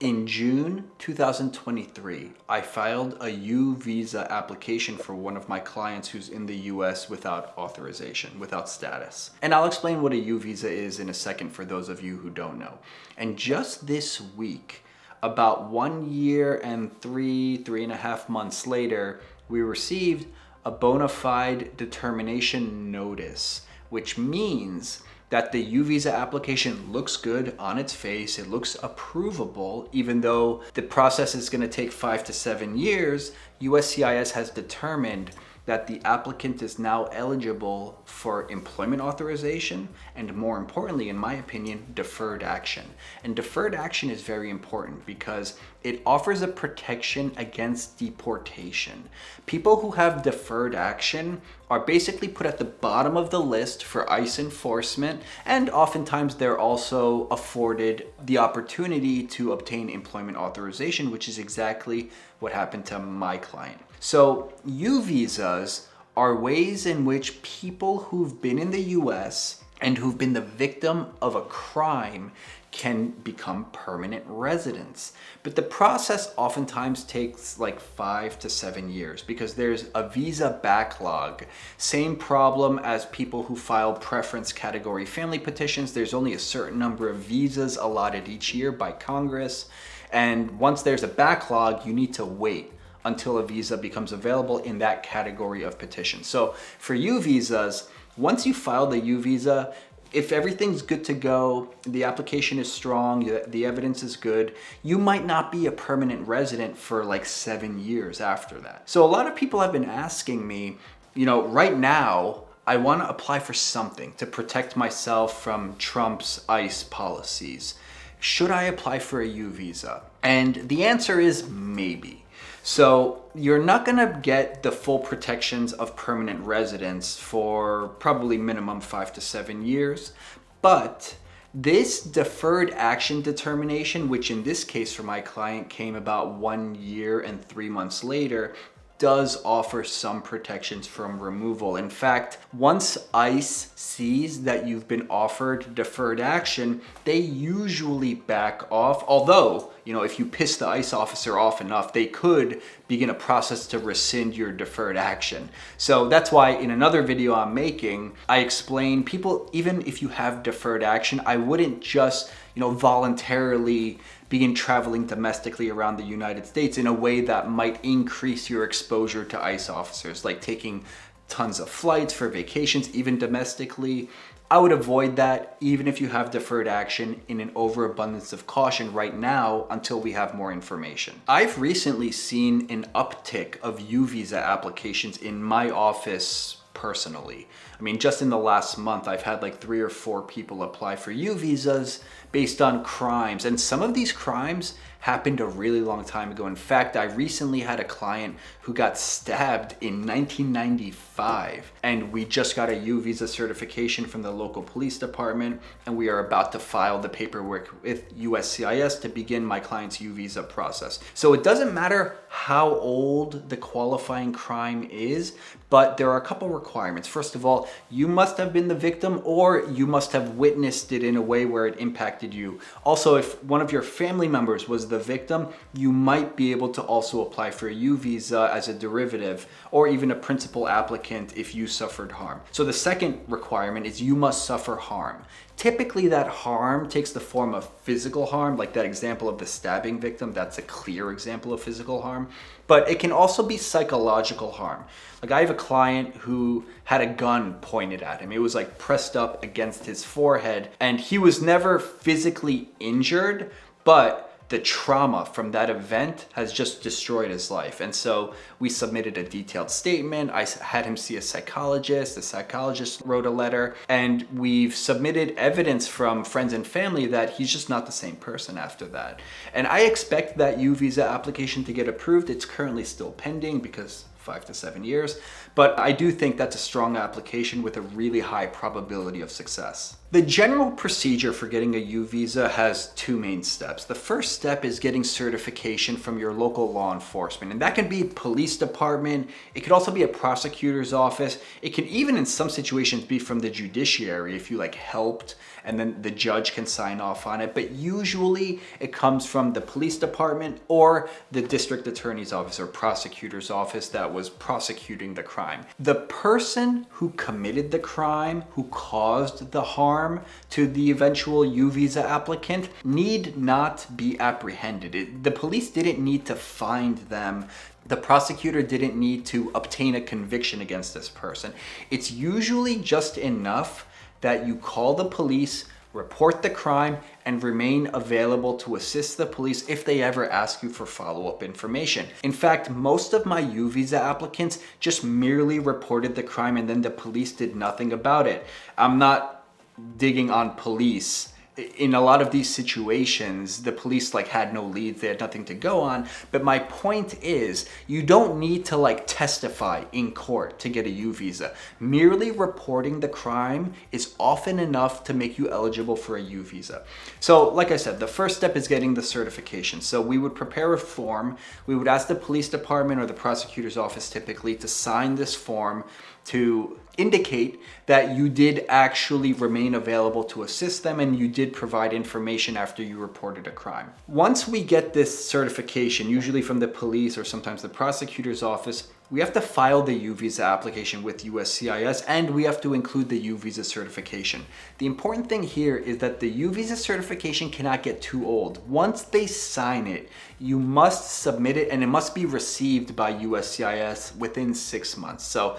In June 2023, I filed a U visa application for one of my clients who's in the US without authorization, without status. And I'll explain what a U visa is in a second for those of you who don't know. And just this week, about 1 year and three and a half months later, we received a Bona Fide Determination Notice, which means that the U visa application looks good on its face. It looks approvable, even though the process is going to take 5 to 7 years. USCIS has determined that the applicant is now eligible for employment authorization and, more importantly, in my opinion, deferred action. And deferred action is very important because it offers a protection against deportation. People who have deferred action are basically put at the bottom of the list for ICE enforcement, and oftentimes they're also afforded the opportunity to obtain employment authorization, which is exactly what happened to my client. So U visas are ways in which people who've been in the US and who've been the victim of a crime can become permanent residents. But the process oftentimes takes like 5 to 7 years because there's a visa backlog. Same problem as people who file preference category family petitions. There's only a certain number of visas allotted each year by Congress. And once there's a backlog, you need to wait until a visa becomes available in that category of petition. So for U visas, once you file the U visa, if everything's good to go, the application is strong, the evidence is good, you might not be a permanent resident for like 7 years after that. So a lot of people have been asking me, right now, I want to apply for something to protect myself from Trump's ICE policies. Should I apply for a U visa? And the answer is maybe. So you're not gonna get the full protections of permanent residence for probably minimum 5 to 7 years, but this deferred action determination, which in this case for my client came about 1 year and 3 months later, does offer some protections from removal. In fact, once ICE sees that you've been offered deferred action, they usually back off. Although, if you piss the ICE officer off enough, they could begin a process to rescind your deferred action. So that's why in another video I'm making, I explain people, even if you have deferred action, I wouldn't just, voluntarily begin traveling domestically around the United States in a way that might increase your exposure to ICE officers, like taking tons of flights for vacations, even domestically. I would avoid that even if you have deferred action in an overabundance of caution right now until we have more information. I've recently seen an uptick of U visa applications in my office personally. Just in the last month, I've had like 3 or 4 people apply for U visas based on crimes. And some of these crimes happened a really long time ago. In fact, I recently had a client who got stabbed in 1995, and we just got a U visa certification from the local police department, and we are about to file the paperwork with USCIS to begin my client's U visa process. So it doesn't matter how old the qualifying crime is, but there are a couple requirements. First of all, you must have been the victim or you must have witnessed it in a way where it impacted you. Also, if one of your family members was the victim, you might be able to also apply for a U visa as a derivative or even a principal applicant if you suffered harm. So the second requirement is you must suffer harm. Typically that harm takes the form of physical harm, like that example of the stabbing victim. That's a clear example of physical harm, but it can also be psychological harm. Like I have a client who had a gun pointed at him. It was like pressed up against his forehead, and he was never physically injured, but the trauma from that event has just destroyed his life. And so we submitted a detailed statement. I had him see a psychologist. The psychologist wrote a letter, and we've submitted evidence from friends and family that he's just not the same person after that. And I expect that U visa application to get approved. It's currently still pending because 5 to 7 years. But I do think that's a strong application with a really high probability of success. The general procedure for getting a U visa has two main steps. The first step is getting certification from your local law enforcement, and that can be police department. It could also be a prosecutor's office. It can even in some situations be from the judiciary if you like helped, and then the judge can sign off on it. But usually it comes from the police department or the district attorney's office or prosecutor's office that was prosecuting the crime. The person who committed the crime, who caused the harm to the eventual U visa applicant, need not be apprehended. The police didn't need to find them. The prosecutor didn't need to obtain a conviction against this person. It's usually just enough that you call the police, report the crime, and remain available to assist the police if they ever ask you for follow-up information. In fact, most of my U visa applicants just merely reported the crime and then the police did nothing about it. I'm not digging on police. In a lot of these situations, the police had no leads, they had nothing to go on. But my point is, you don't need to testify in court to get a U visa. Merely reporting the crime is often enough to make you eligible for a U visa. So like I said, the first step is getting the certification. So we would prepare a form. We would ask the police department or the prosecutor's office typically to sign this form to indicate that you did actually remain available to assist them and you did provide information after you reported a crime. Once we get this certification, usually from the police or sometimes the prosecutor's office, we have to file the U visa application with USCIS and we have to include the U visa certification. The important thing here is that the U visa certification cannot get too old. Once they sign it, you must submit it and it must be received by USCIS within 6 months. So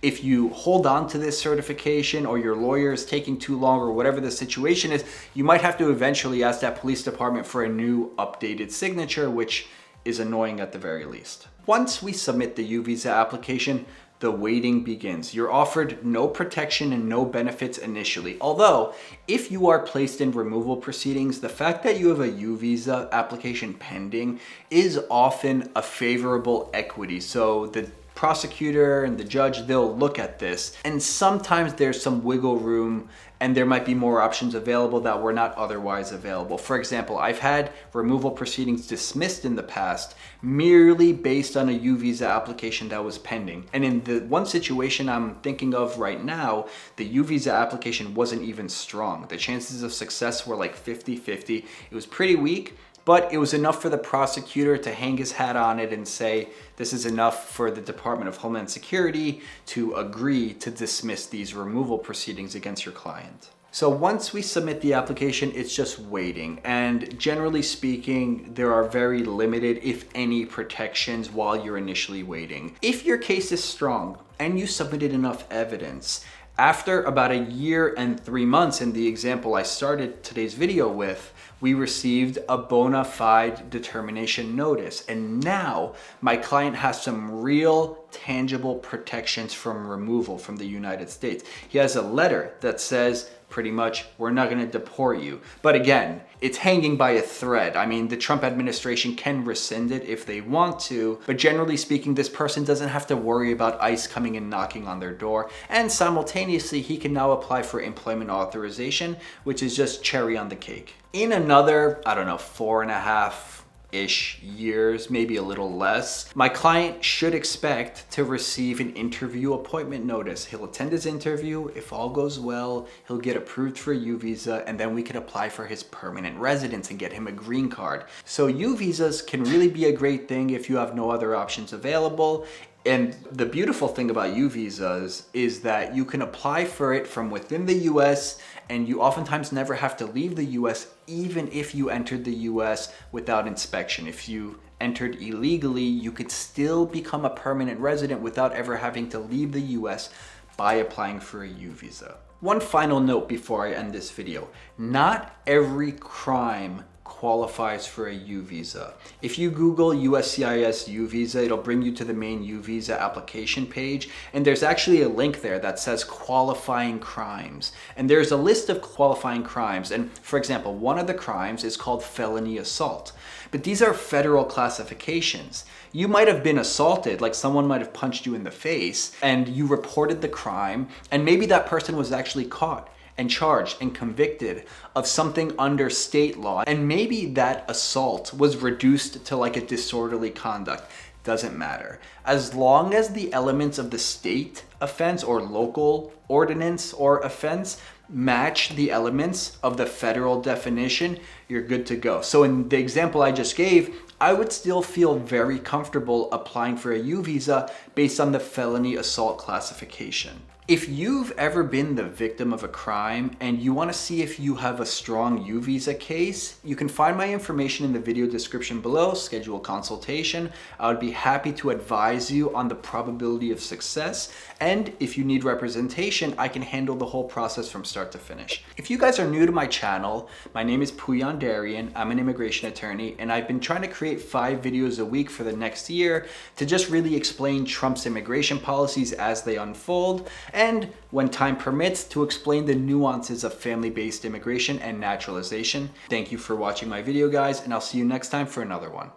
if you hold on to this certification or your lawyer is taking too long or whatever the situation is, you might have to eventually ask that police department for a new updated signature, which is annoying at the very least. Once we submit the U visa application, the waiting begins. You're offered no protection and no benefits initially. Although, if you are placed in removal proceedings, the fact that you have a U visa application pending is often a favorable equity. So the prosecutor and the judge, they'll look at this, and sometimes there's some wiggle room and there might be more options available that were not otherwise available. For example, I've had removal proceedings dismissed in the past merely based on a U visa application that was pending. And in the one situation I'm thinking of right now, the U visa application wasn't even strong. The chances of success were 50-50. It was pretty weak, but it was enough for the prosecutor to hang his hat on it and say, this is enough for the Department of Homeland Security to agree to dismiss these removal proceedings against your client. So once we submit the application, it's just waiting. And generally speaking, there are very limited, if any, protections while you're initially waiting. If your case is strong and you submitted enough evidence, after about 1 year and 3 months, in the example I started today's video with, we received a Bona Fide Determination Notice. And now my client has some real tangible protections from removal from the United States. He has a letter that says, pretty much, we're not going to deport you. But again, it's hanging by a thread. I mean, the Trump administration can rescind it if they want to, but generally speaking, this person doesn't have to worry about ICE coming and knocking on their door. And simultaneously, he can now apply for employment authorization, which is just cherry on the cake. In another, 4.5-ish years, maybe a little less, my client should expect to receive an interview appointment notice. He'll attend his interview. If all goes well, he'll get approved for a U visa, and then we can apply for his permanent residence and get him a green card. So U visas can really be a great thing if you have no other options available. And the beautiful thing about U visas is that you can apply for it from within the US, and you oftentimes never have to leave the US, even if you entered the US without inspection. If you entered illegally, you could still become a permanent resident without ever having to leave the US by applying for a U visa. One final note before I end this video. Not every crime qualifies for a U visa. If you Google USCIS U visa, it'll bring you to the main U visa application page, and there's actually a link there that says qualifying crimes. And there's a list of qualifying crimes, and for example, one of the crimes is called felony assault. But these are federal classifications. You might have been assaulted, like someone might have punched you in the face, and you reported the crime, and maybe that person was actually caught and charged and convicted of something under state law, and maybe that assault was reduced to like a disorderly conduct. Doesn't matter. As long as the elements of the state offense or local ordinance or offense match the elements of the federal definition, you're good to go. So in the example I just gave, I would still feel very comfortable applying for a U visa based on the felony assault classification. If you've ever been the victim of a crime and you want to see if you have a strong U visa case, you can find my information in the video description below, schedule a consultation. I would be happy to advise you on the probability of success. And if you need representation, I can handle the whole process from start to finish. If you guys are new to my channel, my name is Pouyan Darian. I'm an immigration attorney, and I've been trying to create 5 videos a week for the next year to just really explain Trump's immigration policies as they unfold, and when time permits, to explain the nuances of family-based immigration and naturalization. Thank you for watching my video, guys, and I'll see you next time for another one.